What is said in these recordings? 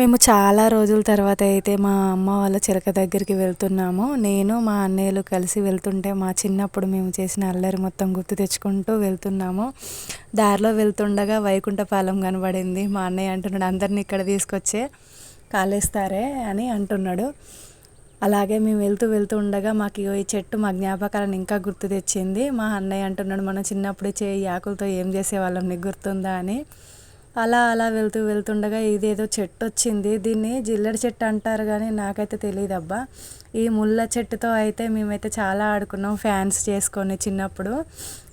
మేము చాలా రోజుల తర్వాత అయితే మా అమ్మ వాళ్ళ చిలక దగ్గరికి వెళ్తున్నాము. నేను మా అన్నయ్యలు కలిసి వెళ్తుంటే మా చిన్నప్పుడు మేము చేసిన అల్లరి మొత్తం గుర్తు తెచ్చుకుంటూ వెళ్తున్నాము. దారిలో వెళ్తుండగా వైకుంఠపాలెం కనబడింది. మా అన్నయ్య అంటున్నాడు, అందరినీ ఇక్కడ తీసుకొచ్చే కాలేస్తారే అని అంటున్నాడు. అలాగే మేము వెళ్తూ ఉండగా మాకు ఈ చెట్టు మా జ్ఞాపకాలను ఇంకా గుర్తు తెచ్చింది. మా అన్నయ్య అంటున్నాడు, మనం చిన్నప్పుడు ఈ ఆకులతో ఏం చేసేవాళ్ళం నీకు గుర్తుందా అని. అలా వెళ్తుండగా ఇదేదో చెట్టు వచ్చింది. దీన్ని జిల్లెడ చెట్టు అంటారు కానీ నాకైతే తెలియదు అబ్బా. ఈ ముళ్ళ చెట్టుతో అయితే మేమైతే చాలా ఆడుకున్నాం ఫ్యాన్స్ చేసుకొని చిన్నప్పుడు.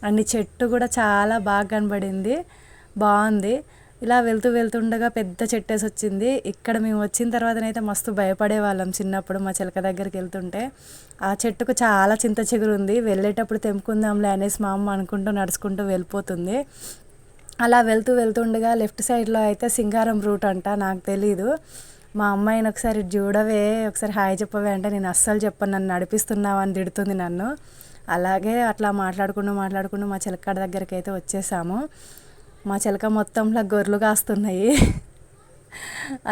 అండ్ చెట్టు కూడా చాలా బాగా కనబడింది, బాగుంది. ఇలా వెళ్తుండగా పెద్ద చెట్టేసి వచ్చింది. ఇక్కడ మేము వచ్చిన తర్వాతనైతే మస్తు భయపడే వాళ్ళం చిన్నప్పుడు మా చిలక దగ్గరికి వెళ్తుంటే. ఆ చెట్టుకు చాలా చింత చిగురు ఉంది, వెళ్ళేటప్పుడు తెంపుకుందాంలే అనేసి మా అమ్మ అనుకుంటూ నడుచుకుంటూ వెళ్ళిపోతుంది. అలా వెళ్తుండగా లెఫ్ట్ సైడ్లో అయితే సింగారం రూట్ అంట, నాకు తెలీదు. మా అమ్మాయిని ఒకసారి చూడవే, ఒకసారి హాయ్ చెప్పవే అంటే నేను అస్సలు చెప్పను, నన్ను నడిపిస్తున్నావు అని తిడుతుంది నన్ను. అలాగే అట్లా మాట్లాడుకుంటూ మా చిలకడ దగ్గరికి అయితే వచ్చేసాము. మా చిలక మొత్తంలో గొర్రెలు కాస్తున్నాయి.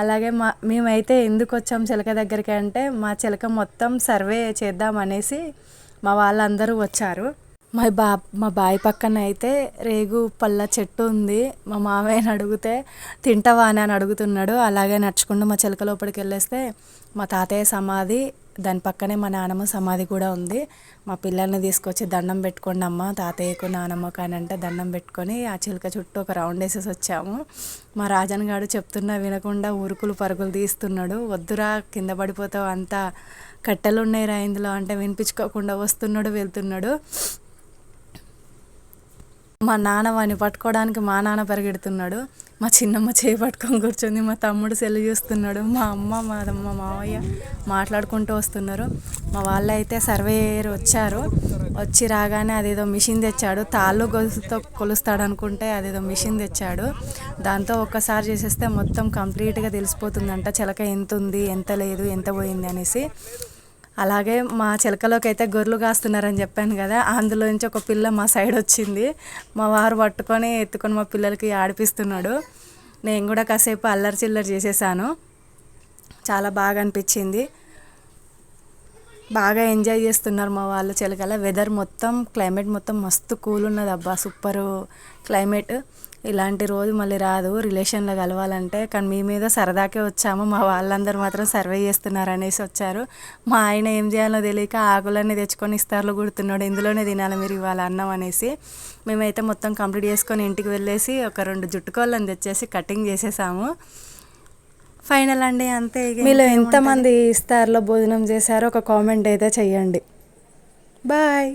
అలాగే మేమైతే ఎందుకు వచ్చాం చిలక దగ్గరికి అంటే మా చిలక మొత్తం సర్వే చేద్దామనేసి మా వాళ్ళందరూ వచ్చారు. మా బావి పక్కన అయితే రేగు పళ్ళ చెట్టు ఉంది. మా మామయ్యని అడిగితే తింటావా అని అడుగుతున్నాడు. అలాగే నడుచుకుంటూ మా చిలక లోపలికి వెళ్ళేస్తే మా తాతయ్య సమాధి, దాని పక్కనే మా నానమ్మ సమాధి కూడా ఉంది. మా పిల్లల్ని తీసుకొచ్చి దండం పెట్టుకోండి అమ్మ తాతయ్యకు నానమ్మకు అని అంటే దండం పెట్టుకొని ఆ చిలక చుట్టూ ఒక రౌండ్ వేసేసి వచ్చాము. మా రాజన్ గారు చెప్తున్నా వినకుండా ఉరుకులు పరుగులు తీస్తున్నాడు. వద్దురా కింద పడిపోతావు, అంతా కట్టెలు ఉన్నాయి రా ఇందులో అంటే వినిపించుకోకుండా వస్తున్నాడు వెళ్తున్నాడు. మా నాన్న వాడిని పట్టుకోవడానికి మా నాన్న పరిగెడుతున్నాడు. మా చిన్నమ్మ చేయి పట్టుకొని కూర్చుంది. మా తమ్ముడు సెల్లు చూస్తున్నాడు. మా అమ్మ మా మావయ్య మాట్లాడుకుంటూ వస్తున్నారు. మా వాళ్ళు అయితే సర్వేయర్ వచ్చారు. వచ్చి రాగానే అదేదో మిషన్ తెచ్చాడు. తాళ్ళు గొలుసుతో కొలుస్తాడు అనుకుంటే అదేదో మిషన్ తెచ్చాడు. దాంతో ఒక్కసారి చేసేస్తే మొత్తం కంప్లీట్గా తెలిసిపోతుందంట చిలక ఎంత ఉంది, ఎంత లేదు, ఎంత పోయింది అనేసి. అలాగే మా చిలకలోకి అయితే గొర్రెలు కాస్తున్నారని చెప్పాను కదా, అందులోంచి ఒక పిల్ల మా సైడ్ వచ్చింది. మా వారు పట్టుకొని ఎత్తుకొని మా పిల్లలకి ఆడిపిస్తున్నాడు. నేను కూడా కాసేపు అల్లరి చిల్లరి చేసేసాను. చాలా బాగా అనిపించింది. బాగా ఎంజాయ్ చేస్తున్నారు మా వాళ్ళు చిలకల. వెదర్ మొత్తం క్లైమేట్ మొత్తం మస్తు కూల్ ఉన్నది అబ్బా, సూపరు క్లైమేట్. ఇలాంటి రోజు మళ్ళీ రాదు రిలేషన్లో కలవాలంటే. కానీ మీ మీద సరదాకే వచ్చాము. మా వాళ్ళందరూ మాత్రం సర్వే చేస్తున్నారు అనేసి వచ్చారు. మా ఆయన ఏం చేయాలో తెలియక ఆకులన్నీ తెచ్చుకొని ఇస్తార్లు కుడుతున్నాడు, ఇందులోనే తినాలి మీరు ఇవాళ అన్నం అనేసి. మేమైతే మొత్తం కంప్లీట్ చేసుకొని ఇంటికి వెళ్ళేసి ఒక 2 జుట్టుకోళ్ళని తెచ్చేసి కటింగ్ చేసేసాము. ఫైనల్ అండి, అంతే. మీలో ఎంతమంది ఇస్తార్లో భోజనం చేశారో ఒక కామెంట్ అయితే చెయ్యండి. బాయ్.